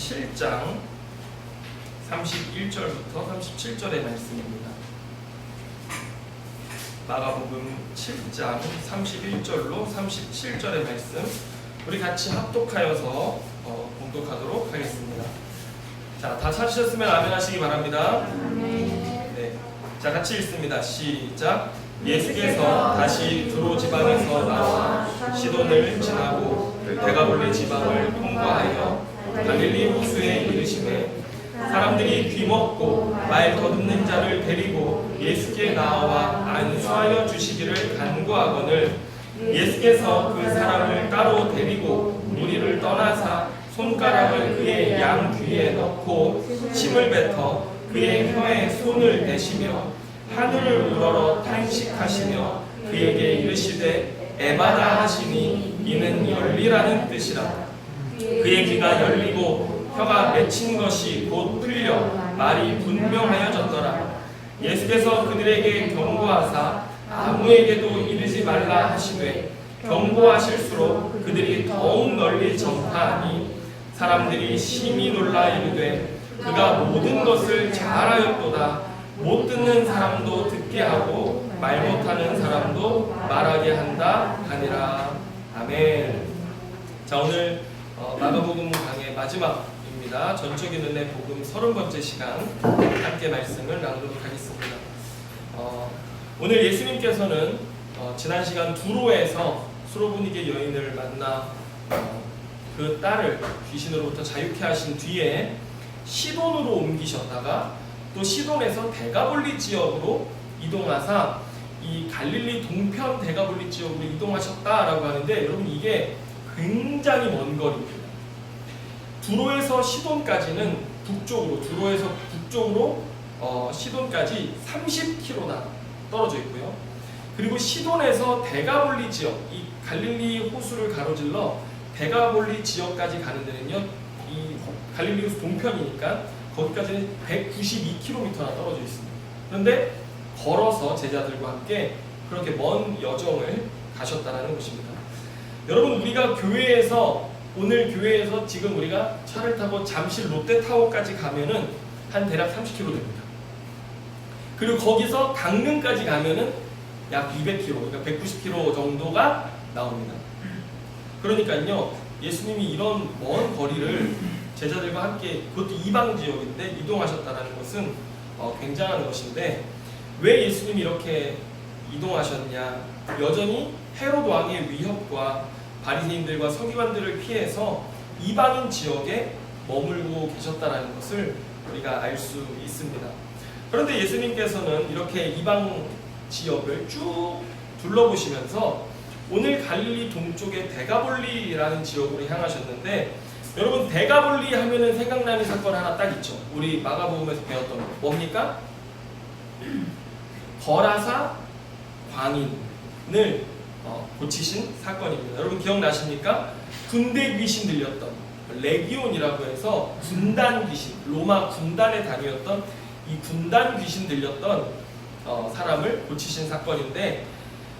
7장 31절부터 37절의 말씀입니다. 마가복음 7장 31절로 37절의 말씀 우리 같이 합독하여서 봉독하도록 하겠습니다. 자, 다 찾으셨으면 아멘 하시기 바랍니다. 네, 자, 같이 읽습니다. 시작. 예수께서 다시 두로 지방에서 나와 시돈을 지나고 데가볼리 지방을 통과하여 갈릴리 호수에 이르시매 사람들이 귀먹고 말 더듬는 자를 데리고 예수께 나와 안수하여 주시기를 간구하거늘 예수께서 그 사람을 따로 데리고 무리를 떠나사 손가락을 그의 양 귀에 넣고 침을 뱉어 그의 혀에 손을 대시며 하늘을 우러러 탄식하시며 그에게 이르시되 에바다 하시니 이는 열리라는 뜻이라. 그의 귀가 열리고 혀가 맺힌 것이 곧 풀려 말이 분명하여졌더라. 예수께서 그들에게 경고하사 아무에게도 이르지 말라 하시되 경고하실수록 그들이 더욱 널리 전파하니 사람들이 심히 놀라 이르되 그가 모든 것을 잘하였도다. 못 듣는 사람도 듣게 하고 말 못하는 사람도 말하게 한다 하니라. 아멘. 자, 오늘 마가복음 강의 마지막입니다. 전적인 은혜 복음 30번째 시간 함께 말씀을 나누도록 하겠습니다. 오늘 예수님께서는 지난 시간 두로에서 수로보니게 여인을 만나 그 딸을 귀신으로부터 자유케 하신 뒤에 시돈으로 옮기셨다가 또 시돈에서 데가볼리 지역으로 이동하사 이 갈릴리 동편 데가볼리 지역으로 이동하셨다라고 하는데, 여러분 이게 굉장히 먼 거리입니다. 두로에서 시돈까지는 북쪽으로, 두로에서 북쪽으로 시돈까지 30km나 떨어져 있고요. 그리고 시돈에서 데가볼리 지역, 이 갈릴리 호수를 가로질러 데가볼리 지역까지 가는 데는요, 이 갈릴리 호수 동편이니까 거기까지는 192km나 떨어져 있습니다. 그런데 걸어서 제자들과 함께 그렇게 먼 여정을 가셨다는 것입니다. 여러분, 우리가 교회에서, 오늘 교회에서 지금 우리가 차를 타고 잠실 롯데타워까지 가면은 한 대략 30km 됩니다. 그리고 거기서 강릉까지 가면은 약 200km, 그러니까 190km 정도가 나옵니다. 그러니까요, 예수님이 이런 먼 거리를 제자들과 함께, 그것도 이방 지역인데 이동하셨다는 것은 굉장한 것인데, 왜 예수님이 이렇게 이동하셨냐? 여전히 헤롯 왕의 위협과 바리새인들과 서기관들을 피해서 이방인 지역에 머물고 계셨다는 것을 우리가 알 수 있습니다. 그런데 예수님께서는 이렇게 이방 지역을 쭉 둘러보시면서 오늘 갈릴리 동쪽의 데가볼리라는 지역으로 향하셨는데, 여러분 데가볼리 하면은 생각나는 사건 하나 딱 있죠. 우리 마가복음에서 배웠던 거 뭡니까? 거라사 광인을 고치신 사건입니다. 여러분 기억나십니까? 군대 귀신 들렸던 레기온이라고 해서 군단 귀신, 로마 군단에 다녔던 이 군단 귀신 들렸던 사람을 고치신 사건인데,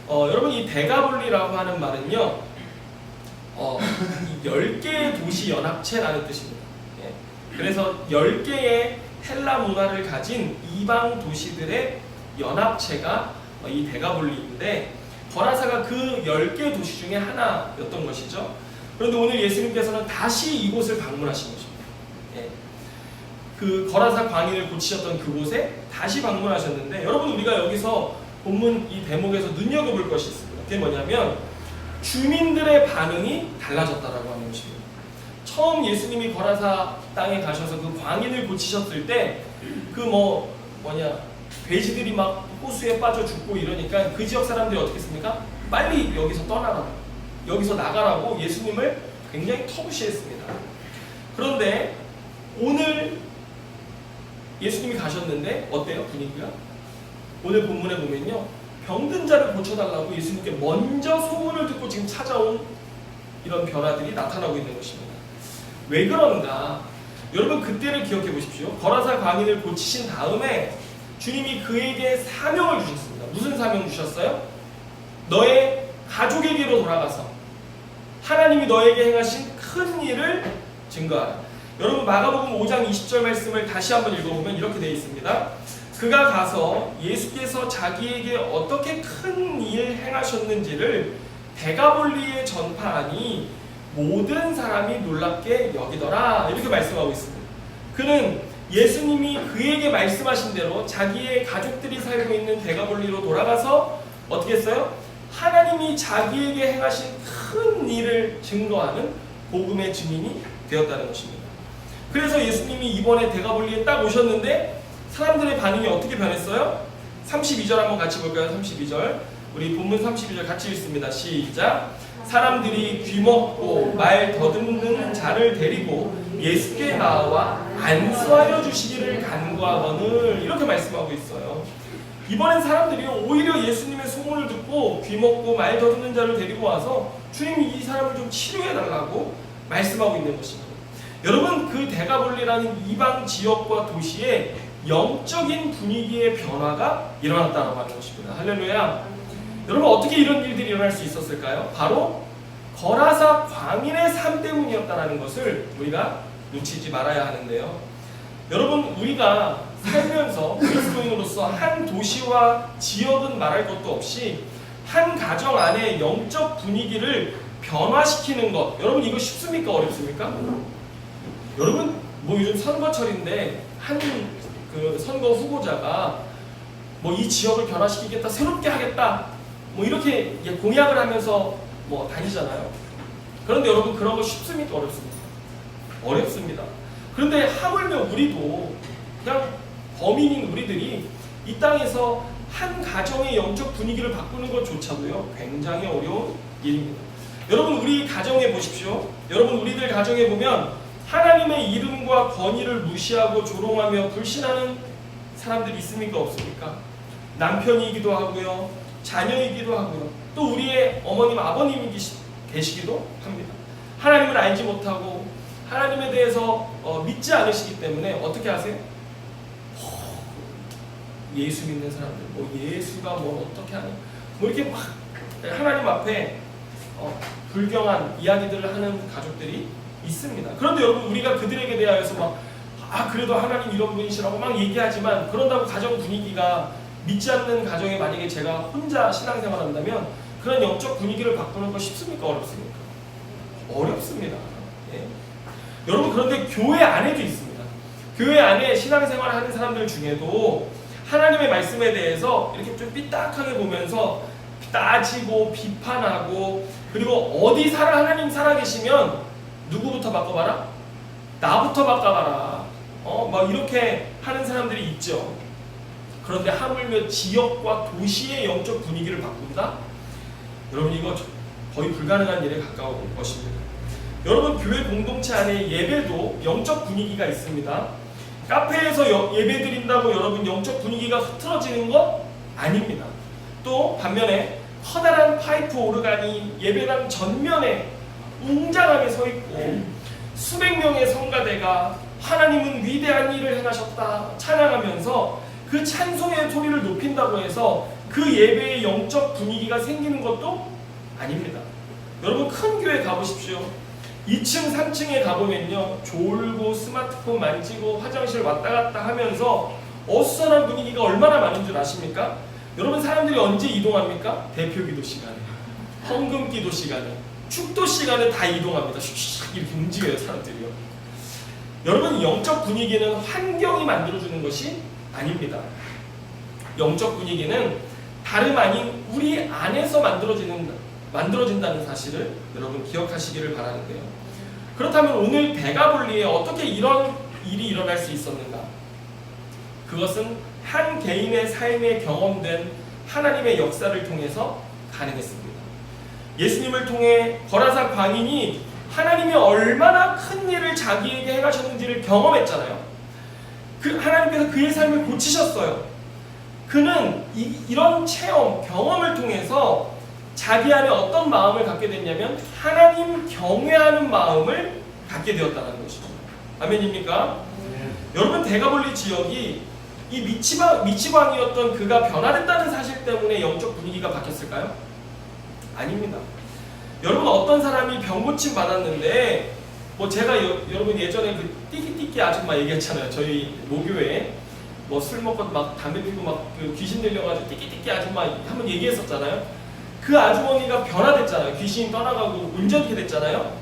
여러분 이 데가볼리라고 하는 말은요, 10개의 도시 연합체라는 뜻입니다. 예. 그래서 10개의 헬라 문화를 가진 이방 도시들의 연합체가 이 데가볼리인데, 거라사가 그 10개 도시 중에 하나였던 것이죠. 그런데 오늘 예수님께서는 다시 이곳을 방문하신 것입니다. 예. 그 거라사 광인을 고치셨던 그곳에 다시 방문하셨는데, 여러분 우리가 여기서 본문 이 대목에서 눈여겨볼 것이 있습니다. 그게 뭐냐면 주민들의 반응이 달라졌다라고 하는 것입니다. 처음 예수님이 거라사 땅에 가셔서 그 광인을 고치셨을 때 그 돼지들이 막 호수에 빠져 죽고 이러니까 그 지역 사람들이 어떻게 했습니까? 빨리 여기서 떠나라고, 여기서 나가라고 예수님을 굉장히 터부시했습니다. 그런데 오늘 예수님이 가셨는데 어때요? 분위기가? 오늘 본문에 보면요, 병든 자를 고쳐달라고 예수님께 먼저 소문을 듣고 지금 찾아온 이런 변화들이 나타나고 있는 것입니다. 왜 그런가? 여러분 그때를 기억해 보십시오. 거라사 광인을 고치신 다음에 주님이 그에게 사명을 주셨습니다. 무슨 사명 주셨어요? 너의 가족에게로 돌아가서 하나님이 너에게 행하신 큰 일을 증거하라. 여러분 마가복음 5장 20절 말씀을 다시 한번 읽어보면 이렇게 되어 있습니다. 그가 가서 예수께서 자기에게 어떻게 큰 일 행하셨는지를 데가볼리에 전파하니 모든 사람이 놀랍게 여기더라. 이렇게 말씀하고 있습니다. 그는 예수님이 그에게 말씀하신 대로 자기의 가족들이 살고 있는 데가볼리로 돌아가서 어떻게 했어요? 하나님이 자기에게 행하신 큰 일을 증거하는 복음의 증인이 되었다는 것입니다. 그래서 예수님이 이번에 데가볼리에 딱 오셨는데 사람들의 반응이 어떻게 변했어요? 32절 한번 같이 볼까요? 32절. 우리 본문 32절 같이 읽습니다. 시작. 사람들이 귀먹고 말 더듬는 자를 데리고 예수께 나와 안수하여 주시기를 간구하거늘, 이렇게 말씀하고 있어요. 이번엔 사람들이 오히려 예수님의 소문을 듣고 귀먹고 말 더듬는 자를 데리고 와서 주님이 이 사람을 좀 치료해달라고 말씀하고 있는 것입니다. 여러분, 그 데가볼리라는 이방 지역과 도시에 영적인 분위기의 변화가 일어났다고 하는 것입니다. 할렐루야. 여러분, 어떻게 이런 일들이 일어날 수 있었을까요? 바로 거라사 광인의 삶 때문이었다는 것을 우리가 놓치지 말아야 하는데요. 여러분, 우리가 살면서 그리스도인으로서 한 도시와 지역은 말할 것도 없이 한 가정 안에 영적 분위기를 변화시키는 것, 여러분 이거 쉽습니까? 어렵습니까? 여러분, 뭐 요즘 선거철인데 한 그 선거 후보자가 뭐 이 지역을 변화시키겠다, 새롭게 하겠다, 뭐 이렇게 공약을 하면서 뭐 다니잖아요. 그런데 여러분, 그런 거 쉽습니까? 어렵습니까? 어렵습니다. 그런데 하물며 우리도, 그냥 범인인 우리들이 이 땅에서 한 가정의 영적 분위기를 바꾸는 것조차도요 굉장히 어려운 일입니다. 여러분, 우리 가정에 보십시오. 여러분, 우리들 가정에 보면 하나님의 이름과 권위를 무시하고 조롱하며 불신하는 사람들이 있습니까? 없습니까? 남편이기도 하고요, 자녀이기도 하고요, 또 우리의 어머님, 아버님이 계시기도 합니다. 하나님을 알지 못하고 하나님에 대해서 믿지 않으시기 때문에 어떻게 하세요? 예수 믿는 사람들, 뭐 예수가 뭘 어떻게 하냐, 뭐 이렇게 막 하나님 앞에 불경한 이야기들을 하는 가족들이 있습니다. 그런데 여러분, 우리가 그들에게 대하여서 막 그래도 하나님 이런 분이시라고 막 얘기하지만, 그런다고 가정 분위기가, 믿지 않는 가정에 만약에 제가 혼자 신앙생활 한다면 그런 영적 분위기를 바꾸는 거 쉽습니까? 어렵습니까? 어렵습니다. 예. 여러분, 그런데 교회 안에도 있습니다. 교회 안에 신앙생활을 하는 사람들 중에도 하나님의 말씀에 대해서 이렇게 좀 삐딱하게 보면서 따지고 비판하고, 그리고 어디 하나님 살아계시면 누구부터 바꿔봐라? 나부터 바꿔봐라. 막 이렇게 하는 사람들이 있죠. 그런데 하물며 지역과 도시의 영적 분위기를 바꾼다? 여러분, 이거 거의 불가능한 일에 가까운 것입니다. 여러분, 교회 공동체 안에 예배도 영적 분위기가 있습니다. 카페에서 예배 드린다고 여러분 영적 분위기가 흐트러지는 거 아닙니다. 또 반면에 커다란 파이프 오르간이 예배당 전면에 웅장하게 서 있고 수백 명의 성가대가 하나님은 위대한 일을 행하셨다 찬양하면서 그 찬송의 소리를 높인다고 해서 그 예배의 영적 분위기가 생기는 것도 아닙니다. 여러분, 큰 교회 가보십시오. 2층, 3층에 가보면요, 졸고 스마트폰 만지고 화장실 왔다 갔다 하면서 어수선한 분위기가 얼마나 많은 줄 아십니까? 여러분, 사람들이 언제 이동합니까? 대표기도 시간에, 헌금기도 시간에, 축도 시간에 다 이동합니다. 슉슉 이렇게 움직여요, 사람들이요. 여러분, 영적 분위기는 환경이 만들어주는 것이 아닙니다. 영적 분위기는 다름 아닌 우리 안에서 만들어진다는 사실을 여러분 기억하시기를 바라는데요. 그렇다면 오늘 데가볼리에 어떻게 이런 일이 일어날 수 있었는가? 그것은 한 개인의 삶에 경험된 하나님의 역사를 통해서 가능했습니다. 예수님을 통해 거라사 광인이 하나님이 얼마나 큰 일을 자기에게 행하셨는지를 경험했잖아요. 하나님께서 그의 삶을 고치셨어요. 그는 이런 체험, 경험을 통해서 자기 안에 어떤 마음을 갖게 됐냐면 하나님 경외하는 마음을 갖게 되었다는 것이죠. 아멘입니까? 여러분, 데가볼리 지역이 이 미치광이었던 그가 변화됐다는 사실 때문에 영적 분위기가 바뀌었을까요? 아닙니다. 여러분, 어떤 사람이 병고침 받았는데, 뭐 제가 여러분 예전에 그 띠끼띠끼 아줌마 얘기했잖아요. 저희 모교에 뭐 술 먹고 막 담배 피고 막 그 귀신 들려가지고 띠끼띠끼 아줌마 한번 얘기했었잖아요. 그 아주머니가 변화됐잖아요. 귀신이 떠나가고 운전케 됐잖아요.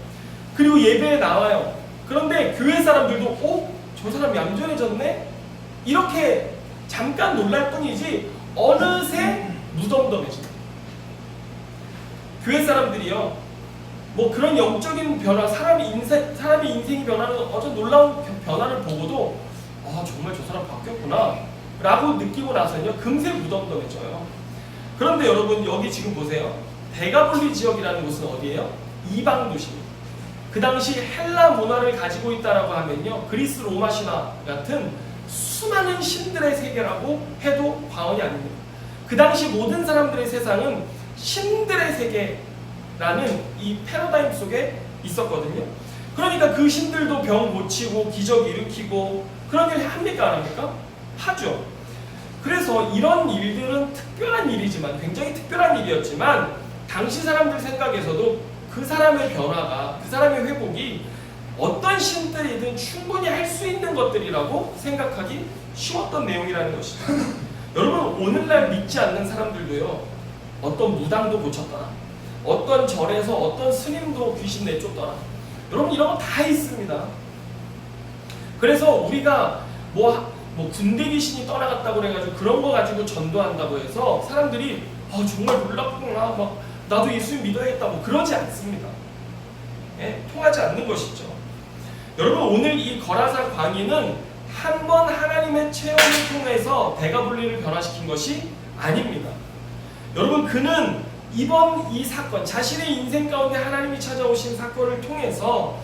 그리고 예배에 나와요. 그런데 교회 사람들도 저 사람 얌전해졌네? 이렇게 잠깐 놀랄 뿐이지 어느새 무덤덤해져요. 교회 사람들이요, 뭐 그런 영적인 변화, 사람의 인생이 변하는 어떤 놀라운 변화를 보고도 정말 저 사람 바뀌었구나 라고 느끼고 나서는요 금세 무덤덤해져요. 그런데 여러분 여기 지금 보세요. 데가볼리 지역이라는 곳은 어디예요? 이방 도시입니다. 그 당시 헬라 문화를 가지고 있다라고 하면요 그리스 로마 신화 같은 수많은 신들의 세계라고 해도 과언이 아닙니다. 그 당시 모든 사람들의 세상은 신들의 세계라는 이 패러다임 속에 있었거든요. 그러니까 그 신들도 병 고치고 기적 일으키고 그런 일 합니까? 안 합니까? 하죠. 그래서 이런 일들은 특별한 일이지만, 굉장히 특별한 일이었지만 당시 사람들 생각에서도 그 사람의 변화가, 그 사람의 회복이 어떤 신들이든 충분히 할 수 있는 것들이라고 생각하기 쉬웠던 내용이라는 것이죠. 여러분 오늘날 믿지 않는 사람들도요 어떤 무당도 고쳤더라, 어떤 절에서 어떤 스님도 귀신 내쫓더라, 여러분 이런 거 다 있습니다. 그래서 우리가 뭐 군대 귀신이 떠나갔다고 그래가지고 그런 거 가지고 전도한다고 해서 사람들이 정말 놀랍구나, 막 나도 예수님 믿어야겠다, 뭐 그러지 않습니다. 예? 통하지 않는 것이죠. 여러분 오늘 이 거라사 광인은 한 번 하나님의 체험을 통해서 데가볼리를 변화시킨 것이 아닙니다. 여러분 그는 이번 이 사건, 자신의 인생 가운데 하나님이 찾아오신 사건을 통해서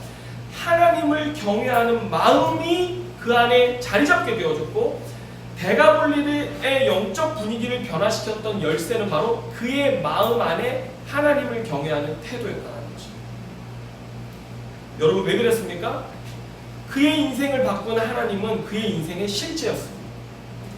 하나님을 경외하는 마음이 그 안에 자리 잡게 되어졌고, 데가볼리의 영적 분위기를 변화시켰던 열쇠는 바로 그의 마음 안에 하나님을 경외하는 태도였다는 것입니다. 여러분 왜 그랬습니까? 그의 인생을 바꾼 하나님은 그의 인생의 실제였습니다.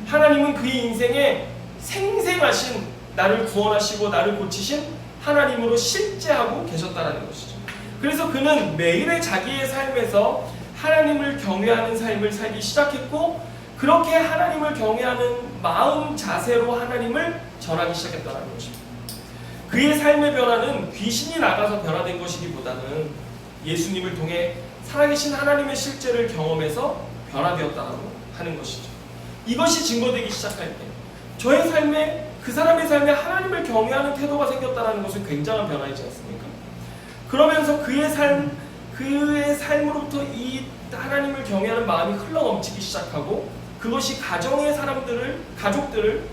하나님은 그의 인생에 생생하신, 나를 구원하시고 나를 고치신 하나님으로 실제하고 계셨다는 것이죠. 그래서 그는 매일의 자기의 삶에서 하나님을 경외하는 삶을 살기 시작했고, 그렇게 하나님을 경외하는 마음 자세로 하나님을 전하기 시작했다는 것입니다. 그의 삶의 변화는 귀신이 나가서 변화된 것이기보다는 예수님을 통해 살아계신 하나님의 실제를 경험해서 변화되었다고 하는 것이죠. 이것이 증거되기 시작할 때 저의 삶에, 그 사람의 삶에 하나님을 경외하는 태도가 생겼다는 것은 굉장한 변화이지 않습니까? 그러면서 그의 삶으로부터 이 하나님을 경외하는 마음이 흘러넘치기 시작하고, 그것이 가정의 가족들을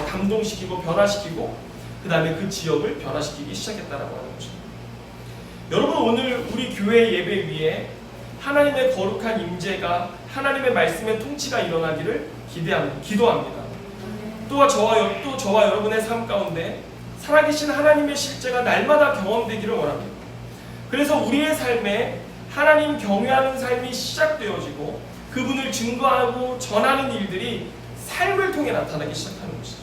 감동시키고 변화시키고, 그 다음에 그 지역을 변화시키기 시작했다라고 하는 것입니다. 여러분 오늘 우리 교회 예배 위에 하나님의 거룩한 임재가, 하나님의 말씀의 통치가 일어나기를 기도합니다. 또 저와 여러분의 삶 가운데 살아계신 하나님의 실제가 날마다 경험되기를 원합니다. 그래서 우리의 삶에 하나님 경외하는 삶이 시작되어지고 그분을 증거하고 전하는 일들이 삶을 통해 나타나기 시작하는 것이죠.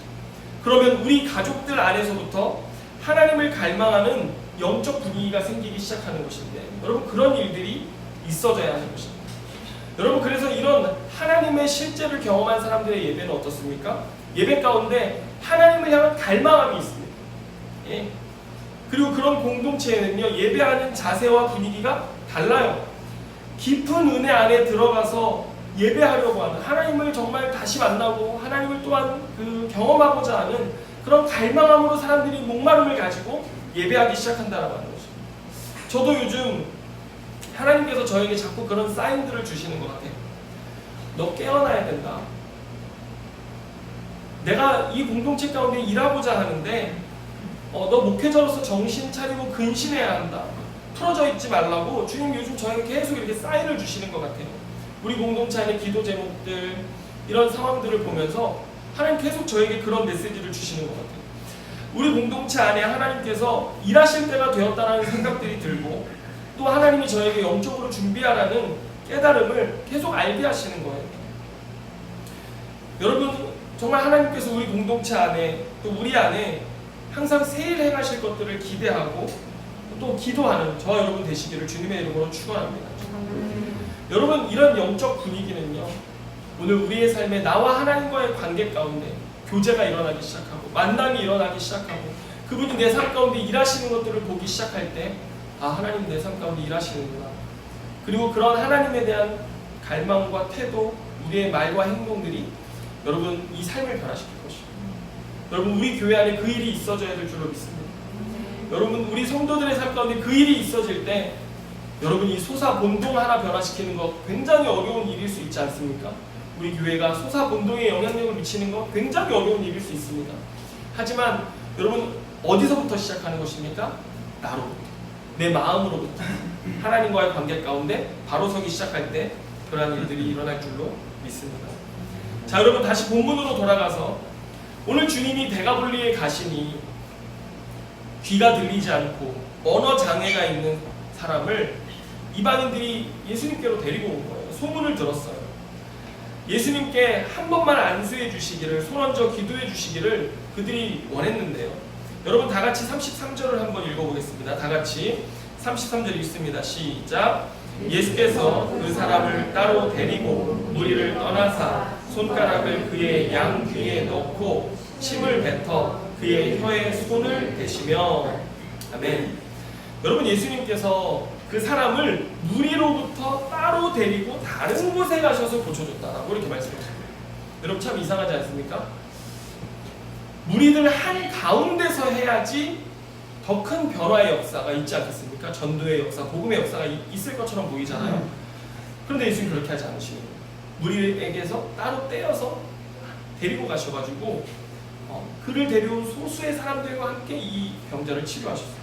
그러면 우리 가족들 안에서부터 하나님을 갈망하는 영적 분위기가 생기기 시작하는 것인데, 여러분 그런 일들이 있어져야 하는 것입니다. 여러분 그래서 이런 하나님의 실제를 경험한 사람들의 예배는 어떻습니까? 예배 가운데 하나님을 향한 갈망함이 있습니다. 예. 그리고 그런 공동체에는요 예배하는 자세와 분위기가 달라요. 깊은 은혜 안에 들어가서 예배하려고 하는, 하나님을 정말 다시 만나고 하나님을 또한 경험하고자 하는 그런 갈망함으로 사람들이 목마름을 가지고 예배하기 시작한다라고 하는 거죠. 저도 요즘 하나님께서 저에게 자꾸 그런 사인들을 주시는 것 같아요. 너 깨어나야 된다. 내가 이 공동체 가운데 일하고자 하는데 너 목회자로서 정신 차리고 근신해야 한다. 풀어져 있지 말라고 주님 요즘 저에게 계속 이렇게 사인을 주시는 것 같아요. 우리 공동체 안에 기도 제목들, 이런 상황들을 보면서 하나님 계속 저에게 그런 메시지를 주시는 것 같아요. 우리 공동체 안에 하나님께서 일하실 때가 되었다는 생각들이 들고, 또 하나님이 저에게 영적으로 준비하라는 깨달음을 계속 알게 하시는 거예요. 여러분 정말 하나님께서 우리 공동체 안에, 또 우리 안에 항상 새 일 행하실 것들을 기대하고 또 기도하는 저와 여러분 되시기를 주님의 이름으로 축원합니다. 여러분, 이런 영적 분위기는요, 오늘 우리의 삶에 나와 하나님과의 관계 가운데 교제가 일어나기 시작하고 만남이 일어나기 시작하고 그분이 내 삶 가운데 일하시는 것들을 보기 시작할 때, 아, 하나님 내 삶 가운데 일하시는구나. 그리고 그런 하나님에 대한 갈망과 태도, 우리의 말과 행동들이 여러분 이 삶을 변화시킬 것입니다. 여러분, 우리 교회 안에 그 일이 있어져야 될 줄로 믿습니다. 여러분, 우리 성도들의 삶 가운데 그 일이 있어질 때 여러분 이 소사본동 하나 변화시키는 거 굉장히 어려운 일일 수 있지 않습니까? 우리 교회가 소사본동에 영향력을 미치는 거 굉장히 어려운 일일 수 있습니다. 하지만 여러분, 어디서부터 시작하는 것입니까? 나로부터, 내 마음으로부터 하나님과의 관계 가운데 바로 서기 시작할 때 그러한 일들이 일어날 줄로 믿습니다. 자, 여러분, 다시 본문으로 돌아가서 오늘 주님이 대가볼리에 가시니 귀가 들리지 않고 언어 장애가 있는 사람을 이방인들이 예수님께로 데리고 온 거예요. 소문을 들었어요. 예수님께 한 번만 안수해 주시기를, 손 얹어 기도해 주시기를 그들이 원했는데요. 여러분, 다 같이 33절을 한번 읽어보겠습니다. 다 같이 33절 읽습니다. 시작. 예수께서 그 사람을 따로 데리고 무리를 떠나사 손가락을 그의 양 귀에 넣고 침을 뱉어 그의 혀에 손을 대시며. 아멘. 여러분, 예수님께서 그 사람을 무리로부터 따로 데리고 다른 곳에 가셔서 고쳐줬다라고 이렇게 말씀하십니다. 여러분, 참 이상하지 않습니까? 무리들 한 가운데서 해야지 더 큰 변화의 역사가 있지 않겠습니까? 전도의 역사, 복음의 역사가 있을 것처럼 보이잖아요. 그런데 예수님 그렇게 하지 않으시는 거예요. 무리에게서 따로 떼어서 데리고 가셔가지고 그를 데려온 소수의 사람들과 함께 이 병자를 치료하셨어요.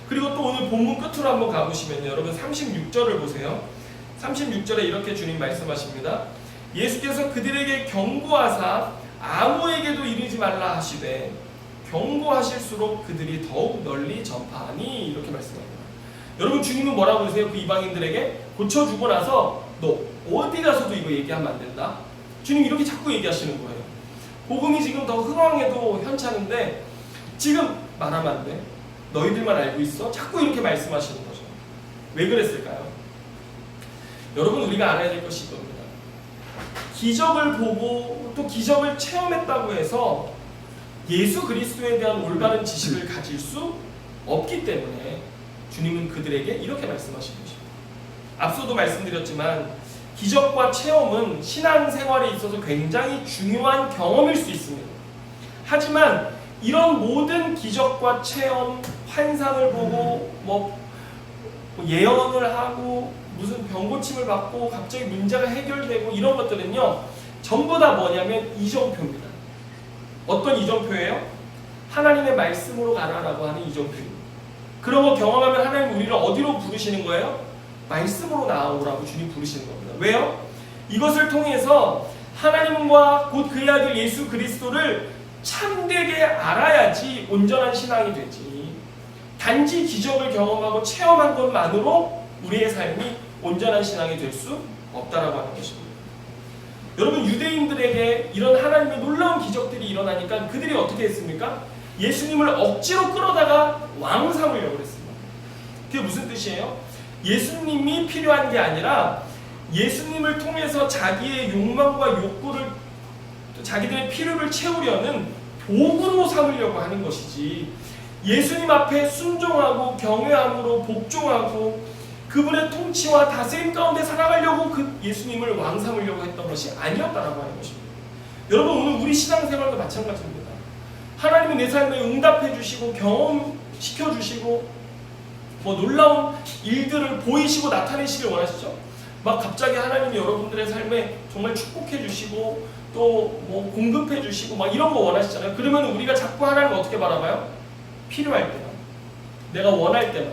그리고 또 오늘 본문 끝으로 한번 가보시면요, 여러분 36절을 보세요. 36절에 이렇게 주님 말씀하십니다. 예수께서 그들에게 경고하사 아무에게도 이르지 말라 하시되 경고하실수록 그들이 더욱 널리 전파하니, 이렇게 말씀합니다. 여러분, 주님은 뭐라고 그러세요? 그 이방인들에게 고쳐주고 나서 너 어디 가서도 이거 얘기하면 안 된다. 주님 이렇게 자꾸 얘기하시는 거예요. 복음이 지금 더 흥황해도 현찮은데 지금 말하면 안 돼. 너희들만 알고 있어. 자꾸 이렇게 말씀하시는 거죠. 왜 그랬을까요? 여러분, 우리가 알아야 될 것이 이겁니다. 기적을 보고 또 기적을 체험했다고 해서 예수 그리스도에 대한 올바른 지식을 가질 수 없기 때문에 주님은 그들에게 이렇게 말씀하신 것입니다. 앞서도 말씀드렸지만 기적과 체험은 신앙생활에 있어서 굉장히 중요한 경험일 수 있습니다. 하지만 이런 모든 기적과 체험, 환상을 보고 뭐 예언을 하고 무슨 병고침을 받고 갑자기 문제가 해결되고 이런 것들은요, 전부 다 뭐냐면 이정표입니다. 어떤 이정표예요? 하나님의 말씀으로 가라라고 하는 이정표입니다. 그런 거 경험하면 하나님 우리를 어디로 부르시는 거예요? 말씀으로 나오라고 주님 부르시는 겁니다. 왜요? 이것을 통해서 하나님과 곧 그의 아들 예수 그리스도를 참되게 알아야지 온전한 신앙이 되지, 단지 기적을 경험하고 체험한 것만으로 우리의 삶이 온전한 신앙이 될 수 없다라고 하는 것입니다. 여러분, 유대인들에게 이런 하나님의 놀라운 기적들이 일어나니까 그들이 어떻게 했습니까? 예수님을 억지로 끌어다가 왕 삼으려고 했습니다. 그게 무슨 뜻이에요? 예수님이 필요한 게 아니라 예수님을 통해서 자기의 욕망과 욕구를, 자기들의 필요를 채우려는 도구로 삼으려고 하는 것이지, 예수님 앞에 순종하고 경외함으로 복종하고 그분의 통치와 다스림 가운데 살아가려고 그 예수님을 왕 삼으려고 했던 것이 아니었다라고 하는 것입니다. 여러분, 오늘 우리 신앙생활도 마찬가지입니다. 하나님은 내 삶에 응답해 주시고 경험시켜 주시고 뭐 놀라운 일들을 보이시고 나타내시길 원하시죠. 막 갑자기 하나님이 여러분들의 삶에 정말 축복해 주시고 또 뭐 공급해 주시고 막 이런 거 원하시잖아요. 그러면 우리가 자꾸 하나님을 어떻게 바라봐요? 필요할 때만, 내가 원할 때만.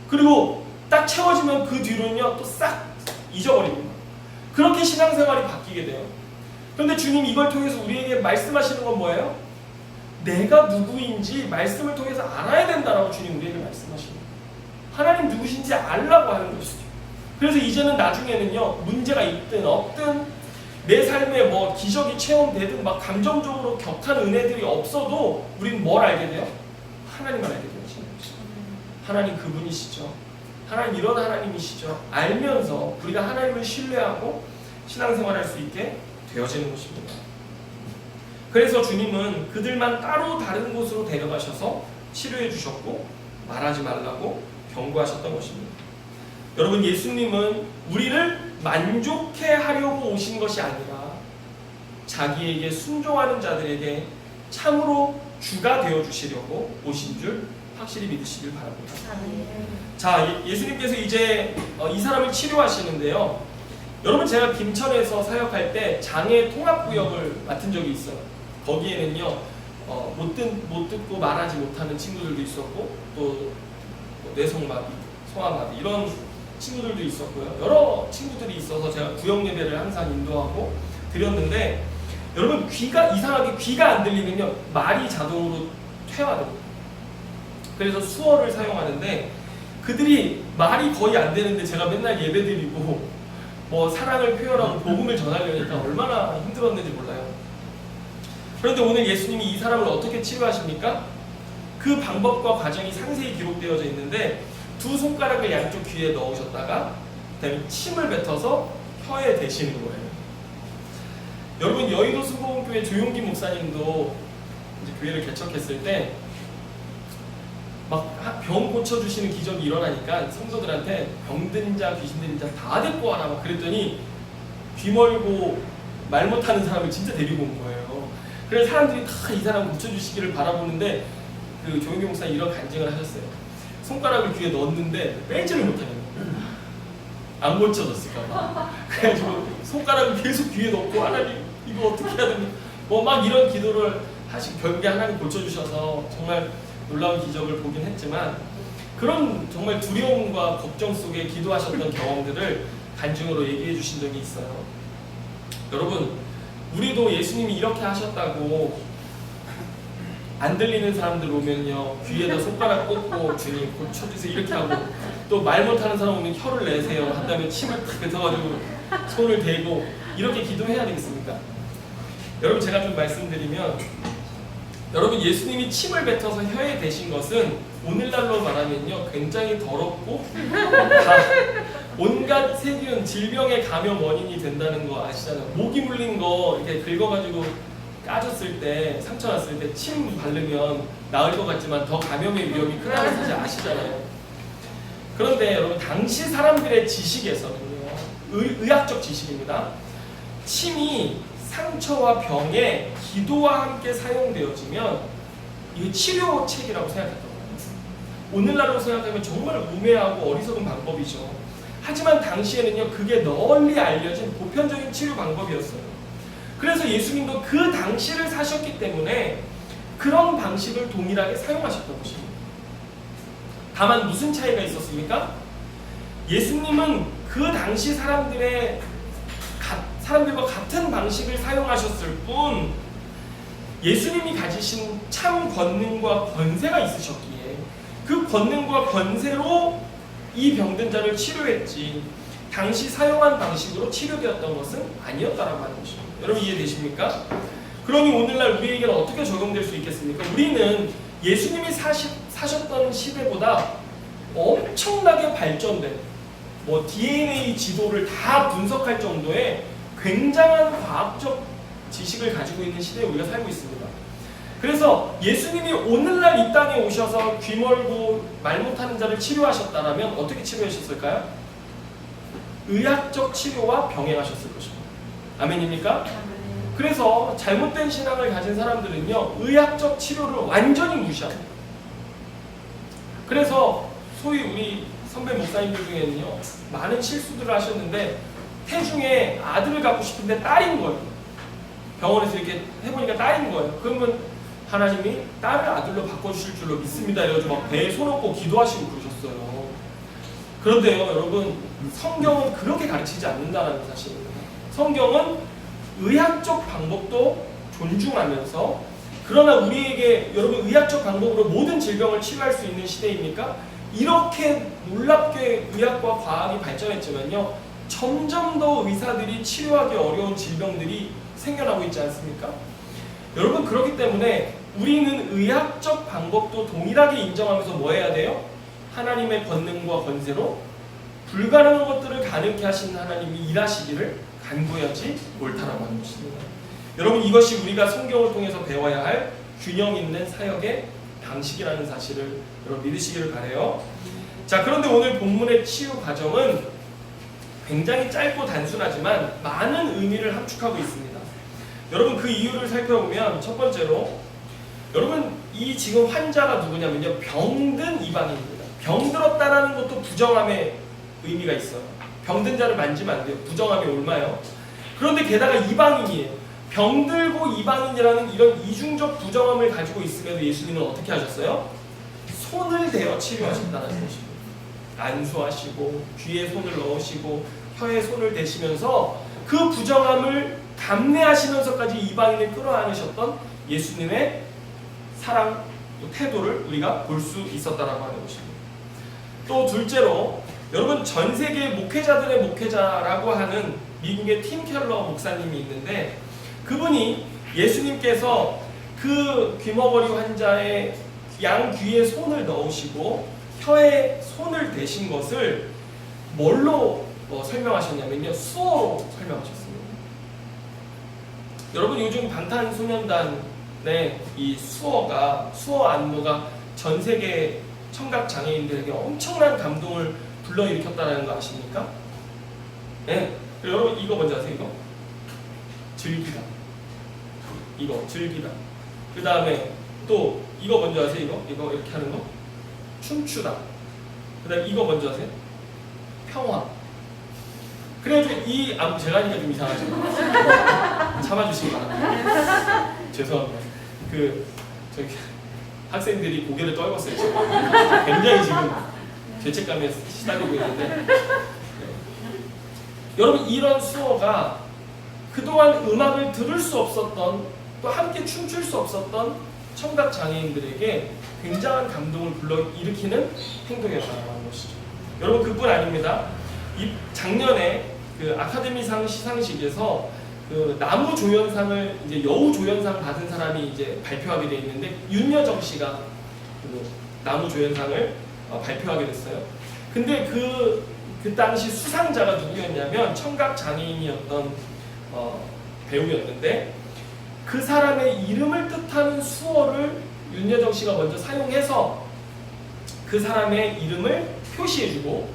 그리고 딱 채워지면 그 뒤로는요 또 싹 잊어버립니다. 그렇게 신앙생활이 바뀌게 돼요. 그런데 주님이 이걸 통해서 우리에게 말씀하시는 건 뭐예요? 내가 누구인지 말씀을 통해서 알아야 된다라고 주님 우리에게 말씀하시는 거예요. 하나님 누구신지 알라고 하는 것이죠. 그래서 이제는 나중에는요, 문제가 있든 없든 내 삶에 뭐 기적이 체험되든 막 감정적으로 격한 은혜들이 없어도 우리는 뭘 알게 돼요? 하나님을 알게 되는 것입니다. 하나님 그분이시죠. 하나님 이런 하나님이시죠. 알면서 우리가 하나님을 신뢰하고 신앙생활할 수 있게 되어지는 것입니다. 그래서 주님은 그들만 따로 다른 곳으로 데려가셔서 치료해 주셨고 말하지 말라고 경고하셨던 것입니다. 여러분, 예수님은 우리를 만족해 하려고 오신 것이 아니라 자기에게 순종하는 자들에게 참으로 주가 되어 주시려고 오신 줄 확실히 믿으시길 바랍니다. 자, 예수님께서 이제 이 사람을 치료하시는데요. 여러분, 제가 김천에서 사역할 때 장애 통합구역을 맡은 적이 있어요. 거기에는요 못 듣고 말하지 못하는 친구들도 있었고 또 뇌성마비, 소아마비 이런 친구들도 있었고요. 여러 친구들이 있어서 제가 구역 예배를 항상 인도하고 드렸는데, 여러분, 이상하게 귀가 안 들리면요 말이 자동으로 퇴화됩니다. 그래서 수어를 사용하는데 그들이 말이 거의 안 되는데 제가 맨날 예배드리고 뭐 사랑을 표현하고 복음을 전하려니까 얼마나 힘들었는지 몰라요. 그런데 오늘 예수님이 이 사람을 어떻게 치료하십니까? 그 방법과 과정이 상세히 기록되어져 있는데 두 손가락을 양쪽 귀에 넣으셨다가 그다음에 침을 뱉어서 혀에 대시는 거예요. 여러분, 여의도 순복음교회 조용기 목사님도 이제 교회를 개척했을 때 막 병 고쳐주시는 기적이 일어나니까 성도들한테 병든 자, 귀신 들린 자 다 데리고 와라 막 그랬더니 귀 멀고 말 못하는 사람을 진짜 데리고 온 거예요. 그래서 사람들이 다 이 사람 고쳐주시기를 바라보는데 그 조용기 목사님 이런 간증을 하셨어요. 손가락을 귀에 넣었는데 빼지를 못하는 거예요. 안 고쳐졌을까봐. 그래가지고 손가락을 계속 귀에 넣고 하나님 이거 어떻게 해야 되나 뭐 막 이런 기도를 하시고 결국에 하나님 고쳐주셔서 정말 놀라운 기적을 보긴 했지만, 그런 정말 두려움과 걱정 속에 기도하셨던 경험들을 간증으로 얘기해 주신 적이 있어요. 여러분, 우리도 예수님이 이렇게 하셨다고 안 들리는 사람들 오면요 귀에다 손가락 꽂고 주님 고쳐주세요 이렇게 하고, 또 말 못하는 사람 오면 혀를 내세요 한 다음에 침을 탁 뱉어가지고 손을 대고 이렇게 기도해야 되겠습니까? 여러분, 제가 좀 말씀드리면, 여러분, 예수님이 침을 뱉어서 혀에 대신 것은 오늘날로 말하면요 굉장히 더럽고 온갖 세균, 질병의 감염 원인이 된다는 거 아시잖아요. 모기 물린 거 이렇게 긁어가지고 까졌을 때, 상처 났을 때 침 바르면 나을 것 같지만 더 감염의 위험이 크다는 사실 아시잖아요. 그런데 여러분, 당시 사람들의 지식에서는요, 의학적 지식입니다. 침이 상처와 병에 기도와 함께 사용되어지면 이게 치료책이라고 생각했던 거예요. 오늘날로 생각하면 정말 우매하고 어리석은 방법이죠. 하지만 당시에는요 그게 널리 알려진 보편적인 치료 방법이었어요. 그래서 예수님도 그 당시를 사셨기 때문에 그런 방식을 동일하게 사용하셨던 것입니다. 다만 무슨 차이가 있었습니까? 예수님은 그 당시 사람들과 같은 방식을 사용하셨을 뿐, 예수님이 가지신 참 권능과 권세가 있으셨기에 그 권능과 권세로 이 병든 자를 치료했지, 당시 사용한 방식으로 치료되었던 것은 아니었다라고 하는 것입니다. 여러분, 이해되십니까? 그러니 오늘날 우리에게는 어떻게 적용될 수 있겠습니까? 우리는 예수님이 사셨던 시대보다 엄청나게 발전된 DNA 지도를 다 분석할 정도의 굉장한 과학적 지식을 가지고 있는 시대에 우리가 살고 있습니다. 그래서 예수님이 오늘날 이 땅에 오셔서 귀 멀고 말 못하는 자를 치료하셨다면 어떻게 치료하셨을까요? 의학적 치료와 병행하셨을 것입니다. 아멘입니까? 그래서 잘못된 신앙을 가진 사람들은요 의학적 치료를 완전히 무시합니다. 그래서 소위 우리 선배 목사님들 중에는요 많은 실수들을 하셨는데 태중에 아들을 갖고 싶은데 딸인 거예요. 병원에서 이렇게 해보니까 딸인 거예요. 그러면 하나님이 딸을 아들로 바꿔주실 줄로 믿습니다. 이래가지고 막 배에 손 얹고 기도하시고 그러셨어요. 그런데요 여러분, 성경은 그렇게 가르치지 않는다는 사실입니다. 성경은 의학적 방법도 존중하면서, 그러나 우리에게 여러분 의학적 방법으로 모든 질병을 치료할 수 있는 시대입니까? 이렇게 놀랍게 의학과 과학이 발전했지만요 점점 더 의사들이 치료하기 어려운 질병들이 생겨나고 있지 않습니까? 여러분, 그렇기 때문에 우리는 의학적 방법도 동일하게 인정하면서 뭐 해야 돼요? 하나님의 권능과 권세로 불가능한 것들을 가능케 하시는 하나님이 일하시기를 간구하지 못하라고 하는 것입니다. 여러분, 이것이 우리가 성경을 통해서 배워야 할 균형 있는 사역의 방식이라는 사실을 여러분 믿으시기를 바라요. 자, 그런데 오늘 본문의 치유 과정은 굉장히 짧고 단순하지만 많은 의미를 함축하고 있습니다. 여러분, 그 이유를 살펴보면 첫 번째로, 여러분 이 지금 환자가 누구냐면요, 병든 이방인입니다. 병들었다라는 것도 부정함의 의미가 있어요. 병든 자를 만지면 안 돼요. 부정함이 옮아요. 그런데 게다가 이방인이에요. 병들고 이방인이라는 이런 이중적 부정함을 가지고 있음에도 예수님은 어떻게 하셨어요? 손을 대어 치료하신다는 것입니다. 안수하시고 귀에 손을 넣으시고 혀에 손을 대시면서 그 부정함을 감내하시면서까지 이방인을 끌어안으셨던 예수님의 사랑, 태도를 우리가 볼 수 있었다라고 하는 것입니다. 또 둘째로, 여러분 전 세계 목회자들의 목회자라고 하는 미국의 팀 켈러 목사님이 있는데, 그분이 예수님께서 그 귀머거리 환자의 양 귀에 손을 넣으시고 혀에 손을 대신 것을 뭘로 설명하셨냐면요, 수어로 설명하셨습니다. 여러분, 요즘 방탄소년단의 이 수어 안무가 전 세계 청각 장애인들에게 엄청난 감동을 불러일으켰다는 거 아십니까? 네. 여러분 이거 뭔지 아세요? 이거? 즐기다. 이거 즐기다. 그 다음에 또 이거 뭔지 아세요? 이거 이렇게 하는 거? 춤추다. 그 다음에 이거 뭔지 아세요? 평화. 그래가지고 이 안무, 제가 하니까 좀 이상하죠? 참아주시기 바랍니다. 죄송합니다. 저기 학생들이 고개를 떨궜어요. 지금. 굉장히 지금 죄책감에 시달리고 있는데, 네. 여러분 이런 수어가 그동안 음악을 들을 수 없었던, 또 함께 춤출 수 없었던 청각 장애인들에게 굉장한 감동을 불러일으키는 행동이었다는 것이죠. 여러분, 그뿐 아닙니다. 이 작년에 그 아카데미상 시상식에서 그 나무 조연상을, 이제 여우 조연상 받은 사람이 이제 발표하게 돼 있는데, 윤여정 씨가 그 나무 조연상을 발표하게 됐어요. 근데 그 당시 수상자가 누구였냐면 청각 장애인이었던 배우였는데, 그 사람의 이름을 뜻하는 수어를 윤여정 씨가 먼저 사용해서 그 사람의 이름을 표시해주고,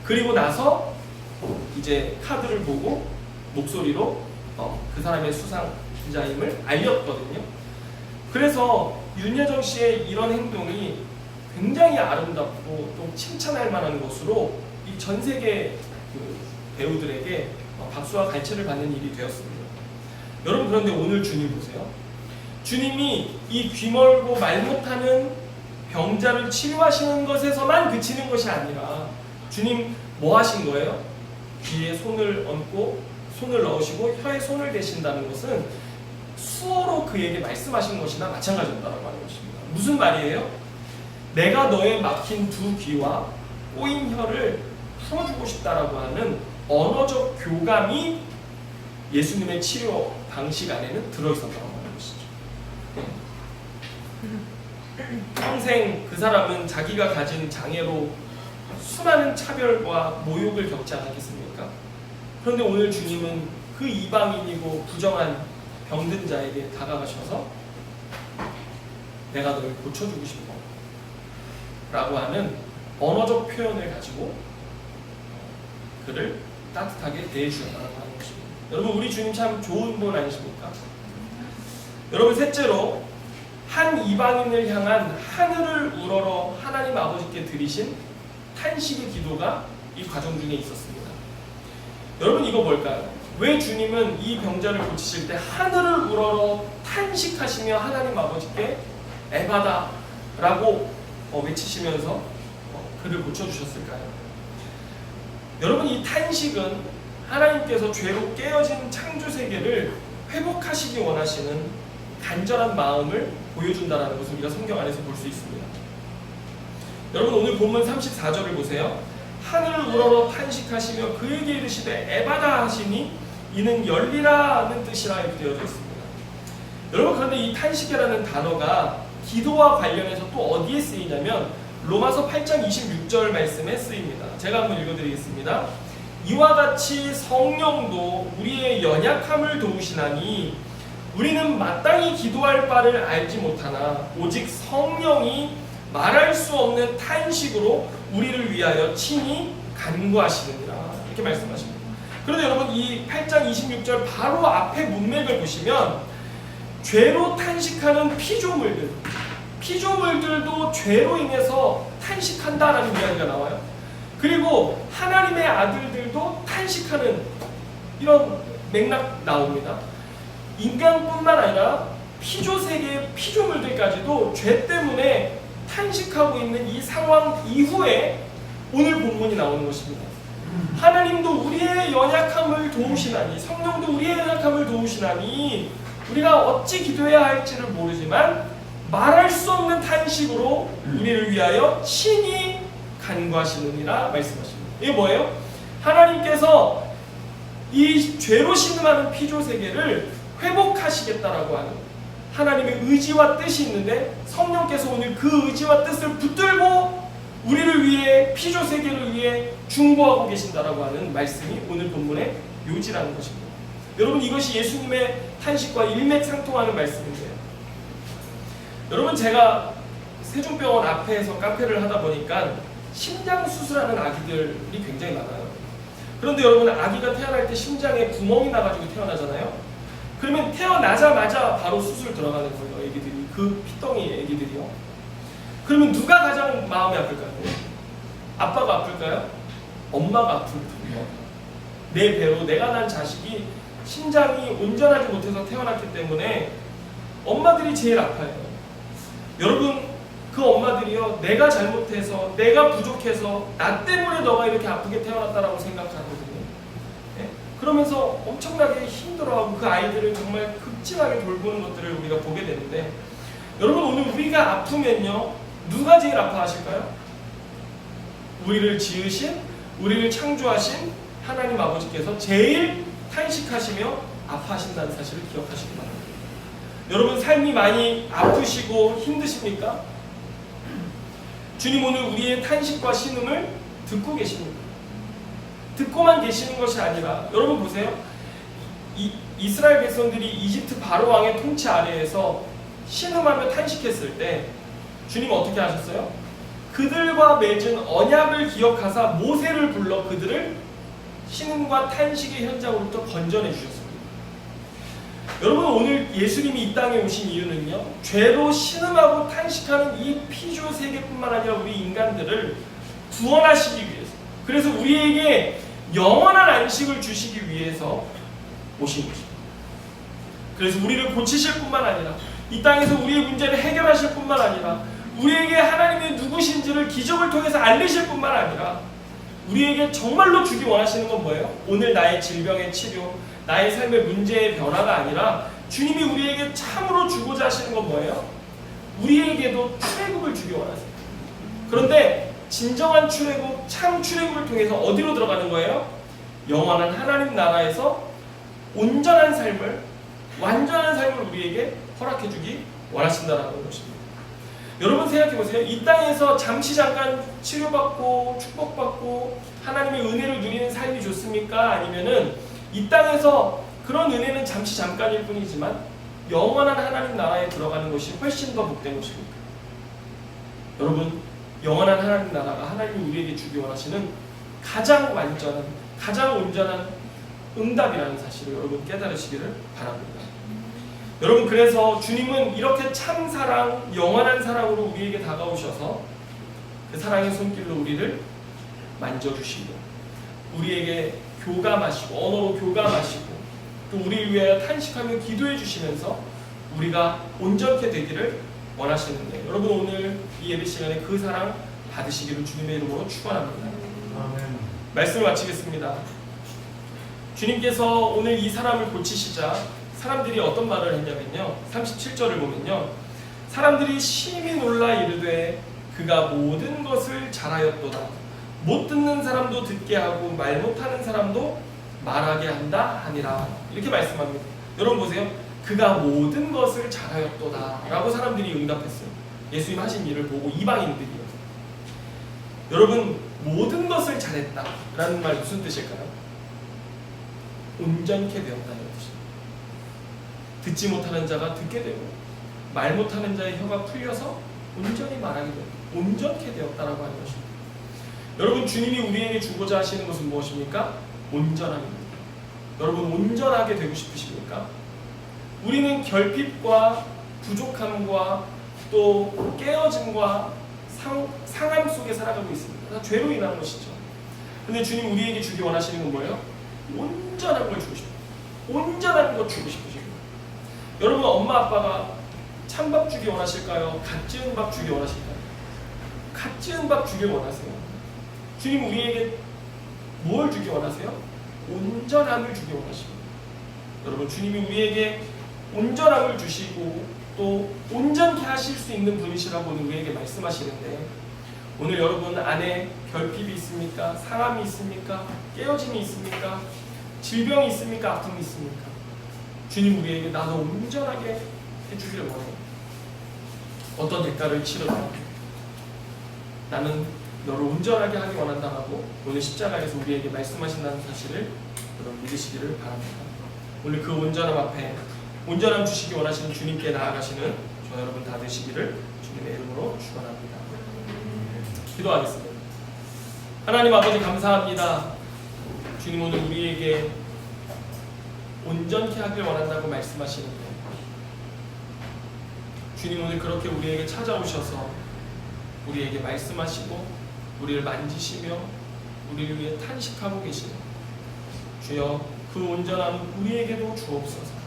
그리고 나서 이제 카드를 보고 목소리로 그 사람의 수상자임을 알렸거든요. 그래서 윤여정 씨의 이런 행동이 굉장히 아름답고 또 칭찬할 만한 것으로 이 전 세계 그 배우들에게 박수와 갈채를 받는 일이 되었습니다. 여러분, 그런데 오늘 주님 보세요. 주님이 이 귀멀고 말 못하는 병자를 치료하시는 것에서만 그치는 것이 아니라, 주님 뭐 하신 거예요? 귀에 손을 얹고 손을 넣으시고 혀에 손을 대신다는 것은 수어로 그에게 말씀하신 것이나 마찬가지였다고 하는 것입니다. 무슨 말이에요? 내가 너의 막힌 두 귀와 꼬인 혀를 풀어주고 싶다라고 하는 언어적 교감이 예수님의 치료 방식 안에는 들어있었다고 하는 것이죠. 평생 그 사람은 자기가 가진 장애로 수많은 차별과 모욕을 겪지 않았겠습니까? 그런데 오늘 주님은 그 이방인이고 부정한 병든 자에게 다가가셔서 내가 너를 고쳐주고 싶어 라고 하는 언어적 표현을 가지고 그를 따뜻하게 대해주셨다고 하는 것입니다. 여러분, 우리 주님 참 좋은 분 아니십니까? 여러분, 셋째로, 한 이방인을 향한 하늘을 우러러 하나님 아버지께 드리신 탄식의 기도가 이 과정 중에 있었습니다. 여러분, 이거 뭘까요? 왜 주님은 이 병자를 고치실 때 하늘을 우러러 탄식하시며 하나님 아버지께 에바다 라고 외치시면서 그를 고쳐주셨을까요? 여러분, 이 탄식은 하나님께서 죄로 깨어진 창조세계를 회복하시기 원하시는 간절한 마음을 보여준다는 것을 우리가 성경 안에서 볼 수 있습니다. 여러분, 오늘 본문 34절을 보세요. 하늘을 우러러 탄식하시며 그에게 이르시되 에바다 하시니 이는 열리라 는 뜻이라 이렇게 되어져 있습니다. 여러분, 그런데 이 탄식이라는 단어가 기도와 관련해서 또 어디에 쓰이냐면 로마서 8장 26절 말씀에 쓰입니다. 제가 한번 읽어드리겠습니다. 이와 같이 성령도 우리의 연약함을 도우시나니 우리는 마땅히 기도할 바를 알지 못하나 오직 성령이 말할 수 없는 탄식으로 우리를 위하여 친히 간구하시느니라. 이렇게 말씀하십니다. 그런데 여러분 이 8장 26절 바로 앞에 문맥을 보시면 죄로 탄식하는 피조물들도 죄로 인해서 탄식한다라는 이야기가 나와요. 그리고 하나님의 아들들도 탄식하는 이런 맥락 나옵니다. 인간뿐만 아니라 피조세계의 피조물들까지도 죄 때문에 탄식하고 있는 이 상황 이후에 오늘 본문이 나오는 것입니다. 하나님도 우리의 연약함을 도우시나니, 성령도 우리의 연약함을 도우시나니 우리가 어찌 기도해야 할지를 모르지만 말할 수 없는 탄식으로 우리를 위하여 친히 간구하시느니라 말씀하십니다. 이게 뭐예요? 하나님께서 이 죄로 신음하는 피조세계를 회복하시겠다라고 하는 하나님의 의지와 뜻이 있는데 성령께서 오늘 그 의지와 뜻을 붙들고 우리를 위해 피조세계를 위해 중보하고 계신다라고 하는 말씀이 오늘 본문의 요지라는 것입니다. 여러분 이것이 예수님의 탄식과 일맥상통하는 말씀인데요. 여러분 제가 세종병원 앞에서 카페를 하다 보니까 심장 수술하는 아기들이 굉장히 많아요. 그런데 여러분 아기가 태어날 때 심장에 구멍이 나가지고 태어나잖아요. 그러면 태어나자마자 바로 수술 들어가는 거예요. 애기들이 그 피덩이 애기들이요. 그러면 누가 가장 마음이 아플까요? 아빠가 아플까요? 엄마가 아플까요? 내 배로 내가 난 자식이 심장이 온전하지 못해서 태어났기 때문에 엄마들이 제일 아파요. 여러분 그 엄마들이요 내가 잘못해서 내가 부족해서 나 때문에 너가 이렇게 아프게 태어났다라고 생각하거든요. 네? 그러면서 엄청나게 힘들어하고 그 아이들을 정말 극진하게 돌보는 것들을 우리가 보게 되는데 여러분 오늘 우리가 아프면요 누가 제일 아파하실까요? 우리를 지으신 우리를 창조하신 하나님 아버지께서 제일 탄식하시며 아파하신다는 사실을 기억하시기 바랍니다. 여러분 삶이 많이 아프시고 힘드십니까? 주님 오늘 우리의 탄식과 신음을 듣고 계십니다. 듣고만 계시는 것이 아니라 여러분 보세요. 이스라엘 백성들이 이집트 바로 왕의 통치 아래에서 신음하며 탄식했을 때 주님 어떻게 하셨어요? 그들과 맺은 언약을 기억하사 모세를 불러 그들을 신음과 탄식의 현장으로부터 건져내 주셨습니다. 여러분 오늘 예수님이 이 땅에 오신 이유는요 죄로 신음하고 탄식하는 이 피조 세계뿐만 아니라 우리 인간들을 구원하시기 위해서 그래서 우리에게 영원한 안식을 주시기 위해서 오신 것입니다. 그래서 우리를 고치실 뿐만 아니라 이 땅에서 우리의 문제를 해결하실 뿐만 아니라 우리에게 하나님의 누구신지를 기적을 통해서 알리실 뿐만 아니라 우리에게 정말로 주기 원하시는 건 뭐예요? 오늘 나의 질병의 치료, 나의 삶의 문제의 변화가 아니라 주님이 우리에게 참으로 주고자 하시는 건 뭐예요? 우리에게도 출애굽을 주기 원하세요. 그런데 진정한 출애굽, 참 출애굽을 통해서 어디로 들어가는 거예요? 영원한 하나님 나라에서 온전한 삶을, 완전한 삶을 우리에게 허락해 주기 원하신다는 것입니다. 여러분 생각해 보세요. 이 땅에서 잠시 잠깐 치료받고 축복받고 하나님의 은혜를 누리는 삶이 좋습니까? 아니면은 이 땅에서 그런 은혜는 잠시 잠깐일 뿐이지만 영원한 하나님 나라에 들어가는 것이 훨씬 더 복된 것입니까? 여러분 영원한 하나님 나라가 하나님이 우리에게 주기 원하시는 가장 완전한, 가장 온전한 응답이라는 사실을 여러분 깨달으시기를 바랍니다. 여러분 그래서 주님은 이렇게 참 사랑, 영원한 사랑으로 우리에게 다가오셔서 그 사랑의 손길로 우리를 만져주시고 우리에게 교감하시고 언어로 교감하시고 또 우리를 위하여 탄식하며 기도해 주시면서 우리가 온전케 되기를 원하시는데 여러분 오늘 이 예배 시간에 그 사랑 받으시기를 주님의 이름으로 축원합니다. 아멘. 말씀을 마치겠습니다. 주님께서 오늘 이 사람을 고치시자 사람들이 어떤 말을 했냐면요 37절을 보면요 사람들이 심히 놀라 이르되 그가 모든 것을 잘하였도다 못 듣는 사람도 듣게 하고 말 못하는 사람도 말하게 한다 하니라 이렇게 말씀합니다. 여러분 보세요. 그가 모든 것을 잘하였도다 라고 사람들이 응답했어요. 예수님 하신 일을 보고 이방인들이요. 여러분, 모든 것을 잘했다라는 말 무슨 뜻일까요? 온전케 되었다는 뜻입니다. 듣지 못하는 자가 듣게 되고 말 못하는 자의 혀가 풀려서 온전히 말하게 되고 온전케 되었다라고 하는 것입니다. 여러분, 주님이 우리에게 주고자 하시는 것은 무엇입니까? 온전함입니다. 여러분, 온전하게 되고 싶으십니까? 우리는 결핍과 부족함과 또 깨어짐과 상함 속에 살아가고 있습니다. 다 죄로 인한 것이죠. 근데 주님 우리에게 주기 원하시는 건 뭐예요? 온전한 걸 주고 싶어요. 온전한 것 주고 싶으십니다. 여러분, 엄마 아빠가 찬밥 주기 원하실까요? 갓 지은 밥 주기 원하실까요? 갓 지은 밥 주기 원하세요. 주님 우리에게 무엇을 주기 원하세요? 온전함을 주기 원하십니다. 여러분, 주님이 우리에게 온전함을 주시고 또 온전케 하실 수 있는 분이시라고 우리에게 말씀하시는데, 오늘 여러분 안에 결핍이 있습니까? 상함이 있습니까? 깨어짐이 있습니까? 질병이 있습니까? 아픔이 있습니까? 주님 우리에게 나도 온전하게 해주기를 원해요. 어떤 대가를 치르더라도 나는 너를 온전하게 하기 원한다라고 오늘 십자가에서 우리에게 말씀하신다는 사실을 여러분 믿으시기를 바랍니다. 오늘 그 온전함 앞에 온전함 주시기 원하시는 주님께 나아가시는 저 여러분 다 되시기를 주님의 이름으로 축원합니다. 기도하겠습니다. 하나님 아버지, 감사합니다. 주님 오늘 우리에게 온전케 하길 원한다고 말씀하시는데, 주님 오늘 그렇게 우리에게 찾아오셔서 우리에게 말씀하시고 우리를 만지시며 우리를 위해 탄식하고 계시는 주여, 그 온전함 우리에게도 주옵소서.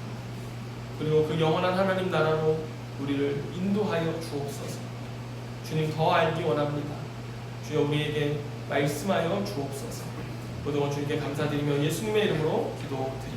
그리고 그 영원한 하나님 나라로 우리를 인도하여 주옵소서. 주님, 더 알기 원합니다. 주여, 우리에게 말씀하여 주옵소서. 그동안 주님께 감사드리며 예수님의 이름으로 기도드립니다.